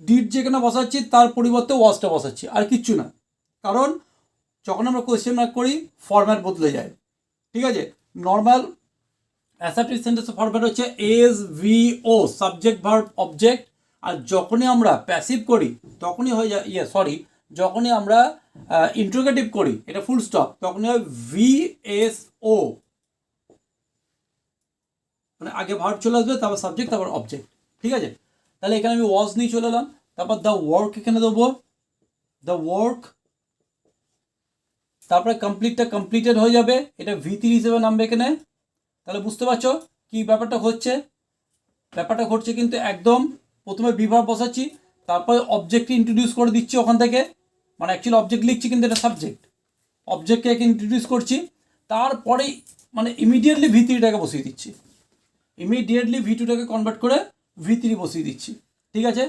Did যেখানে বসাচ্ছি তার পরিবর্তে ওয়াজটা বসাচ্ছি, আর কিচ্ছু না। কারণ যখন আমরা কোয়েশ্চেন মার্ক করি ফরম্যাট বদলে যায়, ঠিক আছে। নর্মাল অ্যাসার্টিভ সেন্টেন্সের ফরম্যাট হচ্ছে এস ভি ও সাবজেক্ট ভার্ব অবজেক্ট, আর যখনই আমরা প্যাসিভ করি তখনই হয়ে যায় যখনই আমরা ইন্ট্রোগেটিভ করি, এটা ফুল স্টপ, তখনই হয় ভি এস ও, মানে আগে ভার্ব চলে আসবে, তারপর সাবজেক্ট, তারপর অবজেক্ট, ঠিক আছে। তাহলে এখানে আমি ওয়াজ নিয়ে চলে এলাম, তারপর দ্য ওয়ার্ক এখানে দেবো, দ্য ওয়ার্ক, তারপরে কমপ্লিটটা কমপ্লিটেড হয়ে যাবে, এটা V3 হিসেবে নামবে এখানে। তাহলে বুঝতে পারছো কি ব্যাপারটা হচ্ছে? ব্যাপারটা ঘটছে কিন্তু একদম প্রথমে বিভার বসাচ্ছি, তারপরে অবজেক্ট ইন্ট্রোডিউস করে দিচ্ছি ওখান থেকে, মানে অ্যাকচুয়ালি অবজেক্ট লিখছি কিন্তু এটা সাবজেক্ট, অবজেক্টকে ইন্ট্রোডিউস করছি, তারপরে মানে ইমিডিয়েটলি V3টাকে বসিয়ে দিচ্ছি, ইমিডিয়েটলি V2টাকে কনভার্ট করে V3 বসিয়ে দিচ্ছি, ঠিক আছে।